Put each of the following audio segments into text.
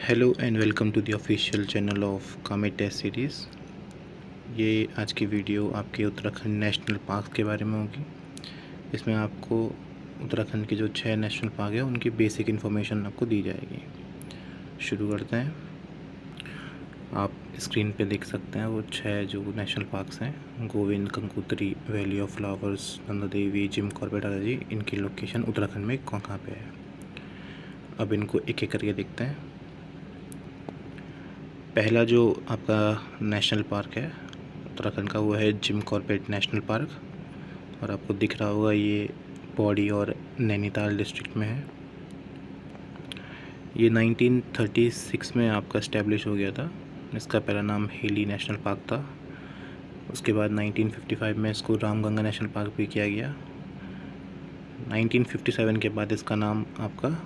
Hello and welcome to the official channel of Kamet test series. ये आज की video आपके उत्तराखंड नेशनल पार्क के बारे में होगी। इसमें आपको उत्तराखंड के जो 6 नेशनल पार्क है उनकी बेसिक इन्फॉर्मेशन आपको दी जाएगी। शुरू करते हैं। आप स्क्रीन पे देख सकते हैं वो 6 जो नेशनल पार्क्स हैं, Govind, Gangotri, valley of flowers, Nanda Devi, Jim Corbett आदि। इनकी लोकेशन उत्तराखंड में कहाँ पे है। अब इनको एक एक करके देखते हैं। पहला जो आपका नेशनल पार्क है उत्तराखंड का वो है जिम कॉर्बेट नेशनल पार्क, और आपको दिख रहा होगा ये पौड़ी और नैनीताल डिस्ट्रिक्ट में है। ये 1936 में आपका इस्टेब्लिश हो गया था। इसका पहला नाम हेली नेशनल पार्क था। उसके बाद 1955 में इसको रामगंगा नेशनल पार्क भी किया गया। 1957 के बाद इसका नाम आपका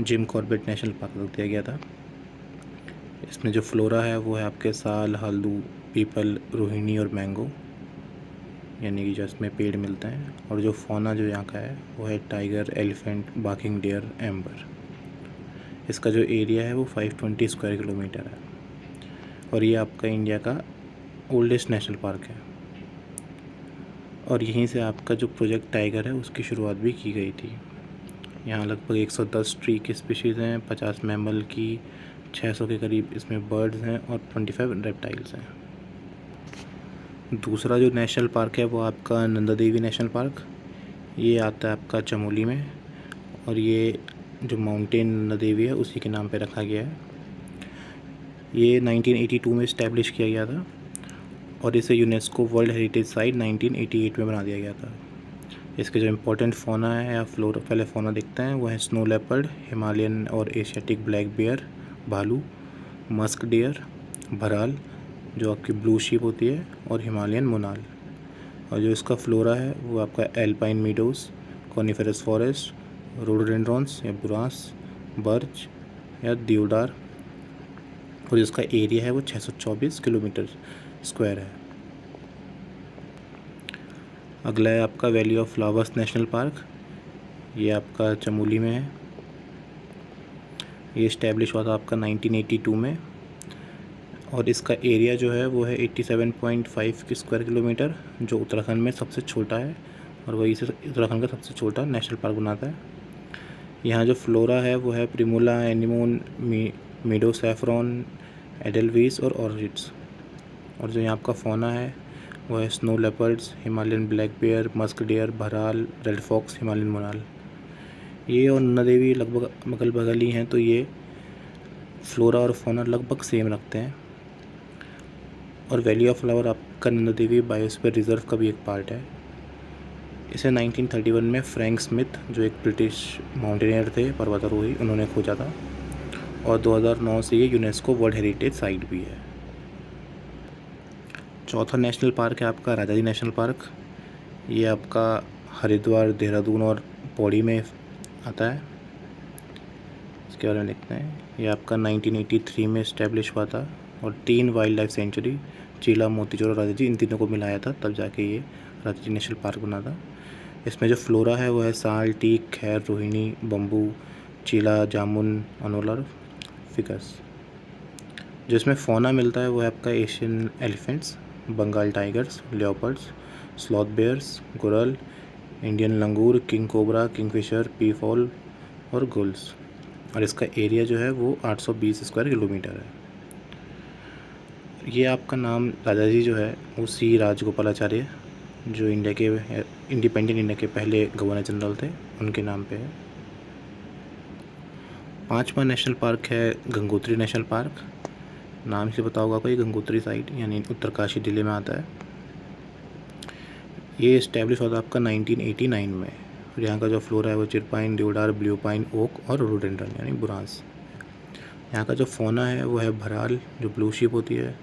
जिम कॉर्बेट नेशनल पार्क रख दिया गया था। इसमें जो फ्लोरा है वो है आपके साल, हल्दू, पीपल, रोहिणी और मैंगो, यानी कि जो इसमें पेड़ मिलते हैं। और जो फौना जो यहाँ का है वो है tiger, elephant, barking deer, amber. इसका जो एरिया है वो 520 स्क्वायर किलोमीटर है, और ये आपका इंडिया का ओल्डेस्ट नेशनल पार्क है। और यहीं से आपका जो प्रोजेक्ट टाइगर है उसकी शुरुआत भी की गई थी। यहाँ लगभग 110 ट्री की स्पीशीज़ हैं, 50 मैमल की, 600 के करीब इसमें बर्ड्स हैं और 25 रेप्टाइल्स हैं। दूसरा जो नेशनल पार्क है वो आपका नंदा देवी नेशनल पार्क। ये आता है आपका चमोली में, और ये जो माउंटेन नंदा देवी है उसी के नाम पे रखा गया है। ये 1982 में इस्टेब्लिश किया गया था, और इसे यूनेस्को वर्ल्ड हेरिटेज साइट 1988 में बना दिया गया था। इसके जो इम्पोर्टेंट फ़ौना है या फ्लोरा, पहले फ़ौना देखते हैं, वो है स्नो लेपर्ड, हिमालयन और एशियाटिक ब्लैक बियर, भालू, मस्क डियर, भराल जो आपकी ब्लू शीप होती है, और हिमालयन मोनाल। और जो इसका फ्लोरा है वो आपका alpine meadows, coniferous forest, rhododendrons या बुरांस, बर्च या देवदार। और जिसका एरिया है वो 624 किलोमीटर स्क्वायर है। अगला है आपका valley of flowers national park. ये आपका चमोली में है। ये इस्टेब्लिश हुआ था आपका 1982 में, और इसका एरिया जो है वो है 87.5 स्क्वायर किलोमीटर, जो उत्तराखंड में सबसे छोटा है, और वही से उत्तराखंड का सबसे छोटा नेशनल पार्क बनाता है। यहाँ जो फ्लोरा है वो है प्रिमोला, एनिमोन, मीडो सैफ्रॉन, एडलवीस और ऑर्चिड्स। और जो यहाँ आपका फौना है वो है snow leopards, Himalayan black bear, musk deer, bharal, red fox, Himalayan monal. ये और नंदा देवी लगभग बगल बगल ही हैं, तो ये फ्लोरा और फौना लगभग सेम रखते हैं। और वैली ऑफ फ्लावर आपका नंदा देवी बायोस्फीयर रिजर्व का भी एक पार्ट है। इसे 1931 में फ्रैंक स्मिथ जो एक ब्रिटिश माउंटेनियर थे, पर्वतारोही, उन्होंने खोजा था, और 2009 से ये यूनेस्को वर्ल्ड हेरिटेज साइट भी है। चौथा नेशनल पार्क है आपका राजाजी नेशनल पार्क। ये आपका हरिद्वार, देहरादून और पौड़ी में आता है। इसके बारे में देखते हैं। ये आपका 1983 में इस्टेब्लिश हुआ था, और 3 वाइल्ड लाइफ सेंचुरी, चीला, मोतीचूर और राजाजी, इन तीनों को मिलाया था, तब जाके ये राजाजी नेशनल पार्क बना था। इसमें जो फ्लोरा है वो है साल, टीक, खैर, रोहिणी, बम्बू, चीला, जामुन, अनोलर, फिकस। जो इसमें फ़ौना मिलता है वो है आपका Asian elephants, Bengal tigers, leopards, sloth bears, goral, Indian langur, king cobra, kingfisher, peafowl और गुल्स। और इसका एरिया जो है वो 820 स्क्वायर किलोमीटर है। ये आपका नाम राजाजी जो है वो सी राजगोपालाचार्य, जो इंडिया के इंडिपेंडेंट इंडिया के पहले गवर्नर जनरल थे, उनके नाम पे है। 5वां नेशनल पार्क है गंगोत्री नेशनल पार्क। नाम से पता होगा कोई, गंगोत्री साइट यानी उत्तरकाशी जिले में आता है। ये इस्टेब्लिश हुआ था आपका 1989 में, और यहाँ का जो फ्लोरा है वो चिरपाइन, देवदार, ब्लू पाइन, ओक और रोडेंड्रन यानी बुरांस। यहाँ का जो फौना है वो है भराल जो ब्लू शीप होती है,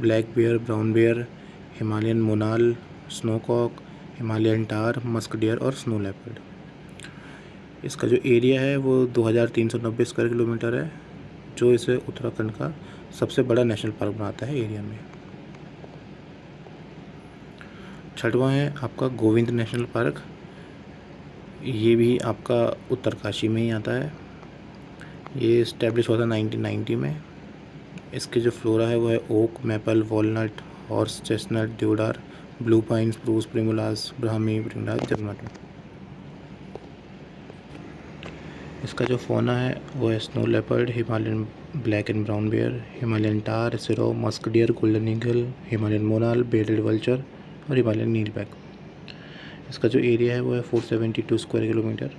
black bear, brown bear, Himalayan monal, snowcock, Himalayan tahr, musk deer और स्नो लेपर्ड। इसका जो एरिया है वो 2390 स्क्वायर किलोमीटर है, जो इसे उत्तराखंड का सबसे बड़ा नेशनल पार्क बनाता है एरिया में। 6वां है आपका गोविंद नेशनल पार्क। ये भी आपका उत्तरकाशी में ही आता है। ये इस्टेब्लिश हुआ था 1990 में। इसके जो फ्लोरा है वो है oak, maple, walnut, horse chestnut, deodar, blue pine, spruce, primulas, brahmi, ब्रिंडास, जर्मन। इसका जो फौना है वो है snow leopard, Himalayan black and brown bear, Himalayan tahr, serow, musk deer, golden eagle, Himalayan monal, bearded vulture और हिमालयन नीलबैक। इसका जो एरिया है वो है 472 स्क्वायर किलोमीटर।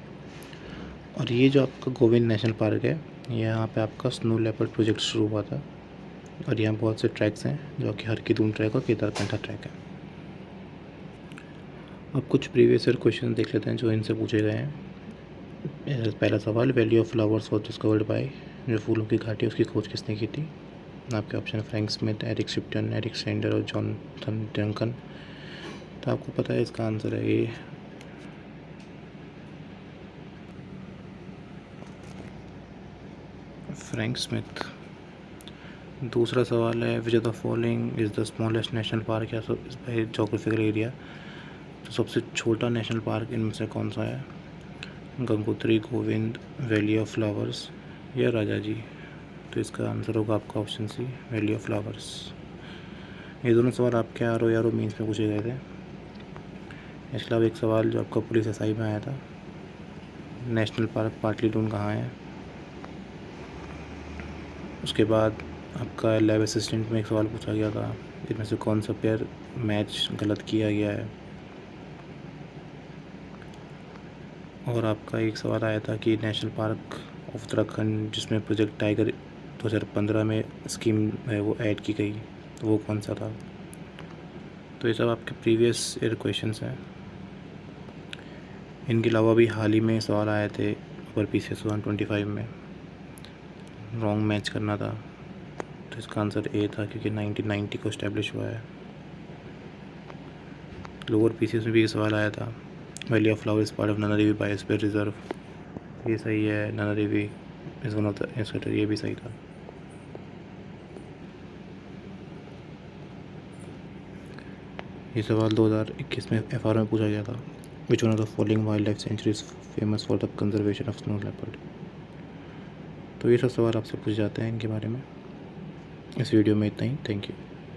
और ये जो आपका गोविंद नेशनल पार्क है, यहाँ पे आपका स्नो लेपर्ड प्रोजेक्ट शुरू हुआ था। और यहाँ बहुत से ट्रैक्स हैं जो कि हरकी-दून ट्रैक और केदारकंठा ट्रैक है। अब कुछ प्रीवियस ईयर क्वेश्चन देख लेते हैं जो इनसे पूछे गए हैं। पहला सवाल, valley of flowers was discovered by, जो फूलों की घाटी उसकी खोज किसने की थी? आपके option Frank Smith, Eric Shipton, Eric Sander और जॉनथन डंकन। तो आपको पता है इसका आंसर है ये फ्रैंक स्मिथ। दूसरा सवाल है, which of the following is the smallest national park या जोग्राफिकल एरिया। तो सबसे छोटा नेशनल पार्क इनमें से कौन सा है? Gangotri, Govind, valley of flowers या राजा जी। तो इसका आंसर होगा आपका option C, valley of flowers. ये दोनों सवाल आपके आर ओ मीन्स में पूछे गए थे। इसके अलावा एक सवाल जो आपका पुलिस एसआई में आया था, नेशनल पार्क पाटलीटून कहाँ है? उसके बाद आपका लैब असिस्टेंट में एक सवाल पूछा गया था, इनमें से कौन सा पेयर मैच गलत किया गया है? और आपका एक सवाल आया था कि नेशनल पार्क ऑफ उत्तराखंड जिसमें प्रोजेक्ट टाइगर 2015 में स्कीम है वो ऐड की गई, तो वो कौन सा था? तो ये सब आपके प्रीवियस ईयर क्वेश्चंस हैं। इनके अलावा भी हाल ही में सवाल आए थे ऊपर PCS 125 में, रॉन्ग मैच करना था। तो इसका आंसर ए था क्योंकि 1990 को इस्टेब्लिश हुआ है। लोअर PCS में भी ये सवाल आया था, valley of flowers part of Naina Devi biosphere reserve. ये सही है, Naina Devi is one of the inspector, ये भी सही था। ये सवाल 2021 में FR में पूछा गया था, which one of the following wild life sanctuaries famous for the conservation of snow leopard. तो ये सब सवाल आपसे पूछे जाते हैं इनके बारे में। इस वीडियो में इतना ही, थैंक यू।